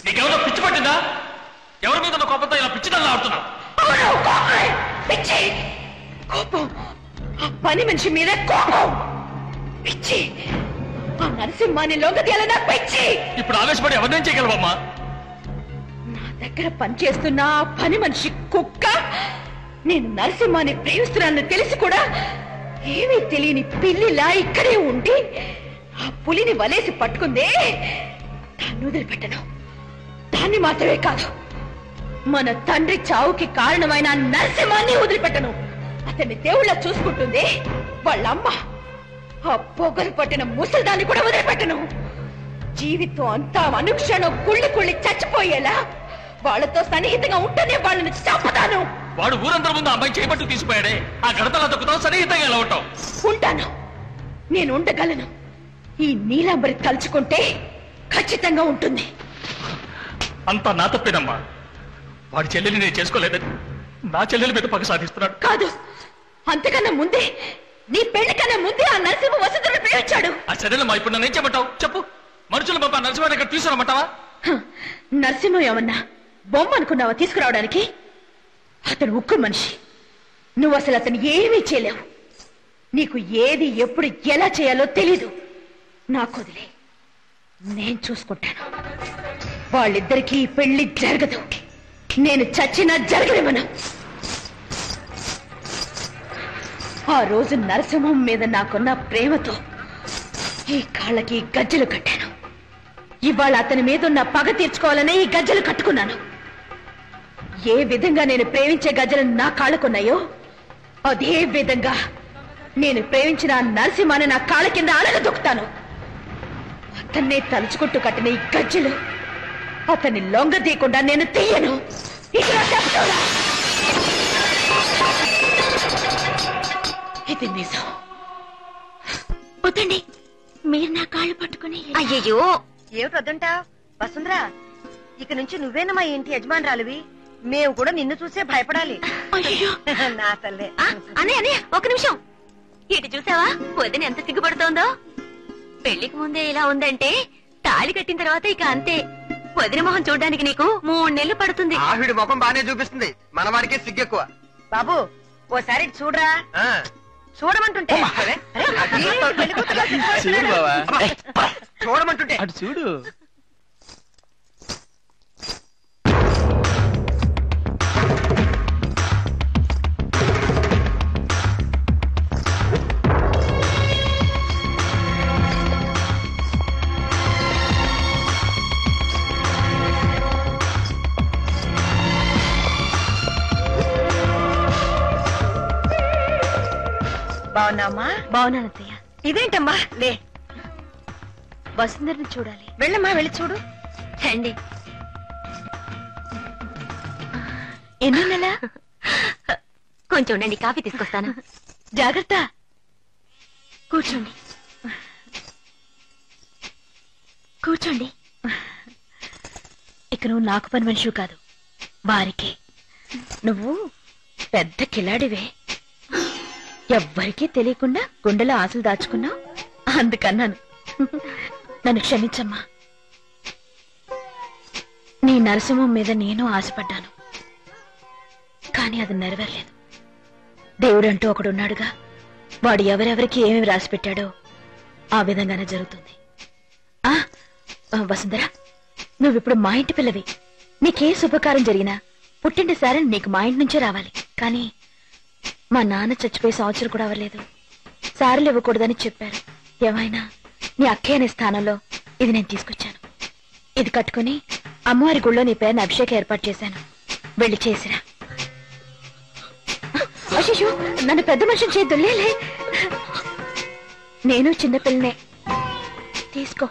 నీకెవరో పిచ్చి పట్టిందా? ఎవరి మీద కోపంతో ఇలా పిచ్చిదల్లా ఆడుతున్నావు? పని మనిషి మీద కోపం, పిచ్చి. ఆ నరసింహాన్ని లొంగదీయాలన్నా పిచ్చి. ఇప్పుడు ఆవేశపడి ఎవరినేం చేయగలవమ్మా? నా దగ్గర పనిచేస్తున్న ఆ పని మనిషి కుక్క నేను నరసింహాన్ని ప్రేమిస్తున్నానని తెలిసి కూడా ఏమీ తెలియని పిల్లిలా ఇక్కడే ఉండి ఆ పులిని వలేసి పట్టుకుందే. దాన్ని వదిలిపెట్టను. దాన్ని మాత్రమే కాదు, మన తండ్రి చావుకి కారణమైన నరసింహాన్ని వదిలిపెట్టను. అతన్ని దేవుళ్ళ చూసుకుంటుంది వాళ్ళమ్మ. ఆ పొగలు పట్టిన ముసలిదాన్ని కూడా వదిలిపెట్టను. జీవితం అంతా అనుక్షణం కుళ్ళి చచ్చిపోయేలా వాళ్ళతో సన్నిహితంగా ఉంటేనే వాళ్ళని చంపుతాను. వాడు ఊరందరి ముందు అమ్మాయి చేపట్టు తీసిపోయాడే, ఆ గడతలా దొక్కుతావు, సన్నిహితంగా ఎలా ఉంటావు? ఉంటాను, నేను ఉండగలను. ఈ నీలాంబరి తలుచుకుంటే ఖచ్చితంగా ఉంటుంది. అంతా నా తప్పేనమ్మా. వాడి చెల్లెల్ని నేను చేసుకోలేదని నా చెల్లెల మీద పగ సాధిస్తున్నాడు. కాదు, అంతకన్నా ముందే, నీ పెళ్లి కన్నా ముందే ఆ నరసింహ వసుంధరను ప్రేమించాడు. ఆ సరేనమ్మా, ఇప్పుడు నన్ను ఏం చెప్పమంటావు చెప్పు. మనుషులు బాబా నరసింహ దగ్గర తీసుకురమ్మంటావా? నరసింహం ఏమన్నా బొమ్మ అనుకున్నావా తీసుకురావడానికి? అతను ఉక్కు మనిషి. నువ్వు అసలు అతను ఏమీ చేయలేవు. నీకు ఏది ఎప్పుడు ఎలా చేయాలో తెలీదు. నాకు వదిలే, నేను చూసుకుంటాను. వాళ్ళిద్దరికీ పెళ్లి జరగదు. నేను చచ్చినా జరగలేమను. ఆ రోజు నరసింహం మీద నాకున్న ప్రేమతో ఈ కాళ్ళకి గజ్జలు కట్టాను. ఇవాళ అతని మీద ఉన్న పగ తీర్చుకోవాలనే ఈ గజ్జలు కట్టుకున్నాను. ఏ విధంగా నేను ప్రేమించే గజ్జలు నా కాళ్ళకున్నాయో అదే విధంగా నేను ప్రేమించిన నరసింహాన్ని నా కాళ్ళ కింద అలగదొక్కుతాను. అతన్నే తలుచుకుంటూ కట్టిన ఈ గజ్జలు అతన్ని లొంగ తీయకుండా నేను తీయను. ఇది నిజం. వద్దండి, మీరు నా కాళ్ళు పట్టుకుని. అయ్యయ్యో, ఏమిటి వద్దంటా? వసుంధరా, ఇక నుంచి నువ్వేనా మా ఇంటి యజమానురాలివి. మేము కూడా నిన్ను చూసే భయపడాలి. నా తల్లే. అనే ఒక నిమిషం, ఇటు చూసావా వదిన ఎంత సిగ్గుపడుతోందో. పెళ్లికి ముందే ఇలా ఉందంటే తాళి కట్టిన తర్వాత ఇక అంతే. వదిన మొహం చూడడానికి నీకు 3 నెలలు పడుతుంది. ఆవిడ ముఖం బానే చూపిస్తుంది, మన వాడికే సిగ్గెక్కువ. బాబు, ఓసారి చూడరా. చూడమంటుంటే చూడమంటుంటే అటు చూడు. బాగున్నామ్మా? బాగున్నానత్తయ్య. ఇదేంటమ్మా? లే, వసుంధరని చూడాలి. వెళ్ళమ్మా, వెళ్ళి చూడు. రండి. ఎన్నో నెల? కొంచెం ఉండండి, కాఫీ తీసుకొస్తాను. జాగ్రత్త. కూర్చోండి, కూర్చోండి. ఇక నువ్వు నాకు పని మనిషివి కాదు, వారికే. నువ్వు పెద్ద కిలాడివే. ఎవ్వరికీ తెలియకుండా గుండెలో ఆశలు దాచుకున్నావు, అందుకన్నాను. నన్ను క్షమించమ్మా. నీ నరసింహం మీద నేను ఆశపడ్డాను, కానీ అది నెరవేరలేదు. దేవుడంటూ ఒకడున్నాడుగా, వాడు ఎవరెవరికి ఏమేమి రాసి పెట్టాడో ఆ విధంగానే జరుగుతుంది. వసుంధర, నువ్విప్పుడు మా ఇంటి పిల్లవి. నీకే శుభకారం జరిగినా పుట్టింటి సారని నీకు మా ఇంటి నుంచే రావాలి. కానీ మా నాన్న చచ్చిపోయి సంవత్సరం కూడా అవ్వలేదు. సారెలు ఇవ్వకూడదని చెప్పారు. ఏమైనా నీ అక్కయ్య అనే స్థానంలో ఇది నేను తీసుకొచ్చాను. ఇది కట్టుకుని అమ్మవారి గుళ్ళో నీ పేరుని అభిషేకం ఏర్పాటు చేశాను. వెళ్ళి చేసిరా. అయ్యో, నన్ను పెద్ద మనిషిని చేద్దులే. నేను చిన్నపిల్లనే. తీసుకో.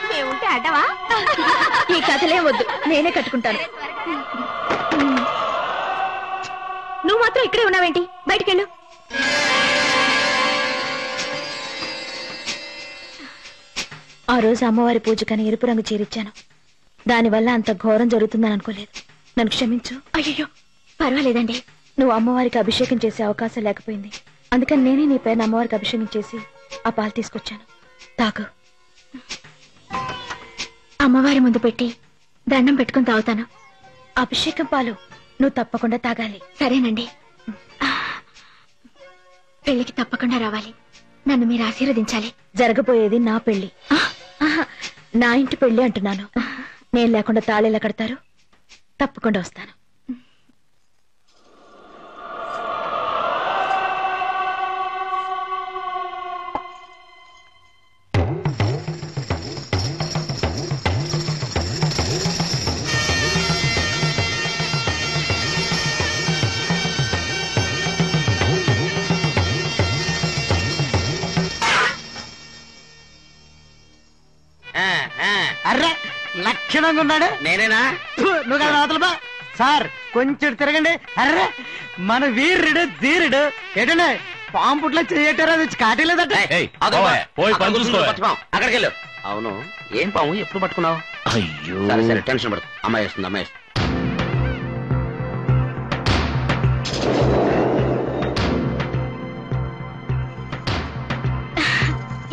మేముంటే అడ్డవా? ఈ కథలే వద్దు, నేనే కట్టుకుంటాను. నువ్వు మాత్రం ఇక్కడే ఉన్నావేంటి? బయటికెళ్ళు. ఆ రోజు అమ్మవారి పూజకని ఎరుపు రంగు చీరిచ్చాను. దానివల్ల అంత ఘోరం జరుగుతుందని అనుకోలేదు. నన్ను క్షమించు. అయ్యో పర్వాలేదండి. నువ్వు అమ్మవారికి అభిషేకం చేసే అవకాశం లేకపోయింది. అందుకని నేనే నీ పైన అమ్మవారికి అభిషేకం చేసి ఆ పాలు తీసుకొచ్చాను. తాగు. అమ్మవారి ముందు పెట్టి దండం పెట్టుకుని తాగుతాను. అభిషేకం పాలు నువ్వు తప్పకుండా తాగాలి. సరేనండి. పెళ్లికి తప్పకుండా రావాలి. నన్ను మీరు ఆశీర్వదించాలి. జరగబోయేది నా పెళ్లి. నా ఇంటి పెళ్లి అంటున్నాను. నేను లేకుండా తాళెలా కడతారు? తప్పకుండా వస్తాను. అర్రే లక్షణంగా ఉన్నాడు. నేనేనా? నువ్వు కదా అవతల సార్ కొంచెం తిరగండి. అర్రే మన వీరుడు ధీరుడు ఏంటంటే పాము పుట్ల చేయటారా కాటలేదట. అక్కడికి వెళ్ళు. అవును, ఏం పాము ఎప్పుడు పట్టుకున్నావు? అయ్యో సరే సరే, టెన్షన్ పడదు. అమ్మాయి వస్తుంది, అమ్మాయి వస్తుంది.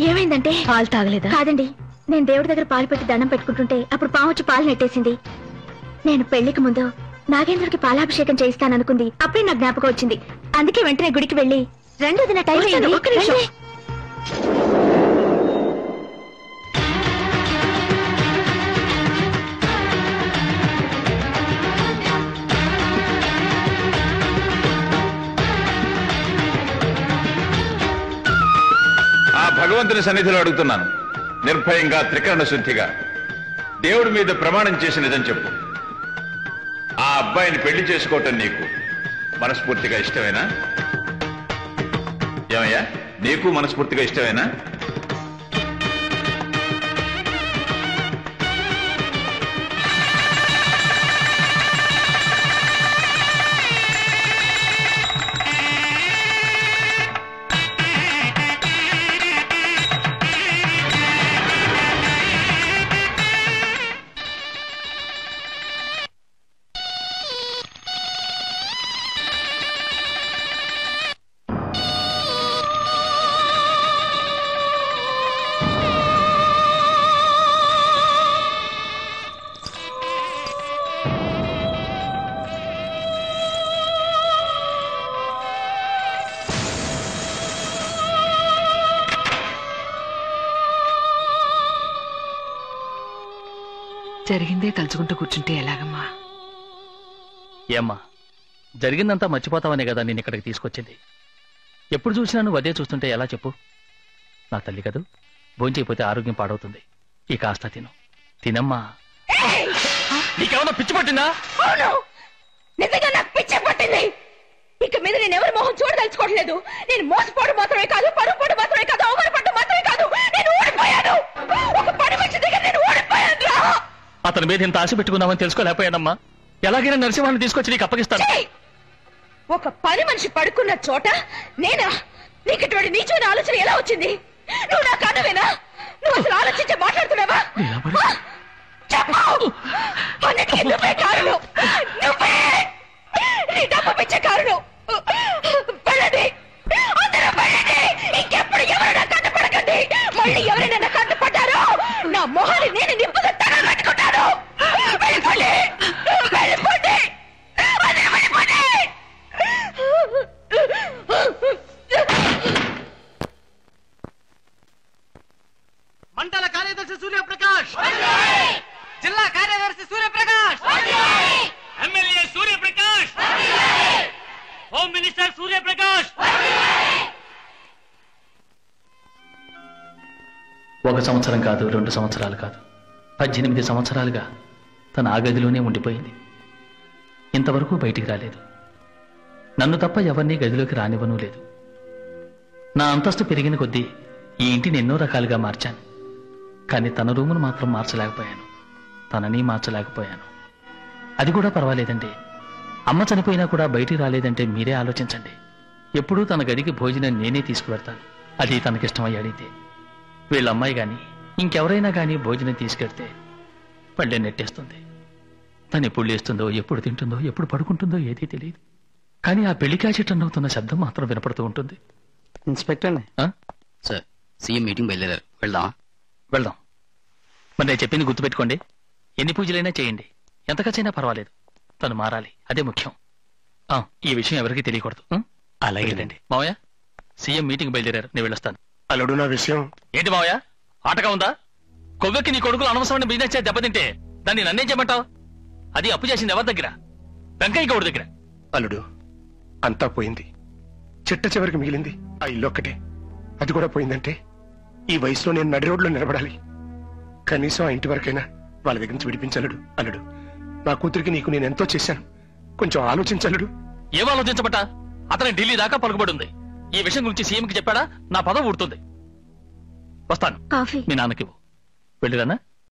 ఏమైందంటే? పాలు తాగలేదా? కాదండి, నేను దేవుడి దగ్గర పాలు పెట్టి దండం పెట్టుకుంటుంటే అప్పుడు పాము వచ్చి పాలు నెట్టేసింది. నేను పెళ్లికి ముందు నాగేంద్రుడికి పాలాభిషేకం చేయిస్తాననుకుంది. అప్పుడే నాకు జ్ఞాపకం వచ్చింది. అందుకే వెంటనే గుడికి వెళ్ళి 2 దిన టైం అయింది. ఒక్క నిమిషం. ఆ భగవంతుని సన్నిధిలో అడుగుతున్నాను, నిర్భయంగా త్రికరణ శుద్ధిగా దేవుడి మీద ప్రమాణం చేసి నిజం చెప్పు. ఆ అబ్బాయిని పెళ్లి చేసుకోవటం నీకు మనస్ఫూర్తిగా ఇష్టమేనా? ఏమయ్యా, నీకు మనస్ఫూర్తిగా ఇష్టమేనా? జరిగిందే తలుచుకుంటూ కూర్చుంటే ఎలాగమ్మా? ఏమ్మా, జరిగిందంతా మర్చిపోతావనే కదా నేను ఇక్కడికి తీసుకొచ్చింది. ఎప్పుడు చూసినా నువ్వు అదే చూస్తుంటే ఎలా చెప్పు? నా తల్లి కదూ, భోంచేయపోతే ఆరోగ్యం పాడవుతుంది. ఈ కాస్త తినమ్మా. నీకేమన్నా పిచ్చి పట్టిందా? నిజంగా నాకు పిచ్చి పట్టింది. ఇక మీద నేను ఎవరి మొహం చూడదలుచుకోవట్లేదు. నేను మోసపోవడం మాత్రమే కాదు, పరుపోవడం మాత్రమే కాదు, అవమానపడడం మాత్రమే కాదు, నేను ఓడిపోయాను. ఒక పని మనిషి దగ్గర నేను ఓడిపోయాను. అతని మీద ఇంత ఆశ పెట్టుకున్నామని తెలుసుకోలేకపోయానమ్మా. ఎలాగైనా నరసింహాన్ని తీసుకొచ్చి నీకు అప్పగిస్తాను. ఒక పని మనిషి పడుకున్న చోట నేనా? నీకు ఇటువంటి నీచమైన ఆలోచన ఎలా వచ్చింది? నువ్వు నా కన్నవేనా? నువ్వు అసలు ఆలోచించే మాట్లాడుతున్నావా? చెప్పు. అన్నిటికీ నువ్వే కారణం. నువ్వే నీ డబ్బు పిచ్చే కారణం. వెళ్ళండి, అందరూ వెళ్ళండి. ఇంకెప్పుడు ఎవరైనా కట్టుపడకండి. మళ్ళీ ఎవరైనా కట్టుపడ్డారో నా మొహాన్ని నేను నిప్పుగా తగలబెట్టుకుంటాను. వెళ్ళిపోండి, వెళ్ళిపోండి, అందరూ వెళ్ళిపోండి. మండల కార్యదర్శి సూర్యప్రకాష్, జిల్లా కార్యదర్శి Suryaprakash, MLA Suryaprakash, home minister Suryaprakash. 1 సంవత్సరం కాదు, 2 సంవత్సరాలు కాదు, 18 సంవత్సరాలుగా తన ఆ గదిలోనే ఉండిపోయింది. ఇంతవరకు బయటికి రాలేదు. నన్ను తప్ప ఎవరినీ గదిలోకి రానివ్వనూ లేదు. నా అంతస్తు పెరిగిన కొద్దీ ఈ ఇంటిని ఎన్నో రకాలుగా మార్చాను. కానీ తన రూమును మాత్రం మార్చలేకపోయాను, తనని మార్చలేకపోయాను. అది కూడా పర్వాలేదండి. అమ్మ చనిపోయినా కూడా బయటికి రాలేదంటే మీరే ఆలోచించండి. ఎప్పుడూ తన గదికి భోజనం నేనే తీసుకువెడతాను, అది తనకిష్టమై అడిగితే. వీళ్ళ అమ్మాయి గాని ఇంకెవరైనా గానీ భోజనం తీసుకెడితే పళ్ళే నెట్టేస్తుంది. తను ఎప్పుడు లేస్తుందో, ఎప్పుడు తింటుందో, ఎప్పుడు పడుకుంటుందో ఏదీ తెలియదు. కానీ ఆ పెళ్లి క్యాసెట్ అవుతున్న శబ్దం మాత్రం వినపడుతూ ఉంటుంది. ఇన్స్పెక్టర్ సార్, సీఎం మీటింగ్ బయలుదేరారు, వెళ్దామా? వెళ్దాం. మరి నేను చెప్పింది గుర్తుపెట్టుకోండి. ఎన్ని పూజలైనా చేయండి, ఎంత ఖర్చైనా పర్వాలేదు. తను మారాలి, అదే ముఖ్యం. ఈ విషయం ఎవరికీ తెలియకూడదు. అలాగేనండి. మావయ్య, సీఎం మీటింగ్ బయలుదేరారు, నేను వెళ్ళొస్తాను. అల్లుడు, నా విషయం ఏంటి మావయ్య, ఆటగా ఉందా? కొవ్వెక్కి నీ కొడుకులు అనవసరమైన బిజినెస్ చేసి దెబ్బతింటే దాన్ని నన్నేం చేయమంటావు? అది అప్పు చేసింది ఎవరి దగ్గర? వెంకయ్య గౌడి దగ్గర. అల్లుడు, అంతా పోయింది. చిట్ట చివరికి మిగిలింది ఆ ఇల్లు ఒక్కటే. అది కూడా పోయిందంటే ఈ వయసులో నేను నడి రోడ్లో నిలబడాలి. కనీసం ఆ ఇంటి వరకైనా వాళ్ళ దగ్గర నుంచి విడిపించలుడు. అల్లుడు, నా కూతురికి నీకు నేను ఎంతో చేశాను, కొంచెం ఆలోచించలుడు. ఏం ఆలోచించబట్టా? అతని ఢిల్లీ దాకా పలుకుబడి ఉంది. ఈ విషయం గురించి సీఎంకి చెప్పాడా నా పదవి ఊడుతుంది. వస్తాను, కాఫీ మీ నాన్నకి వెళ్ళిరానా?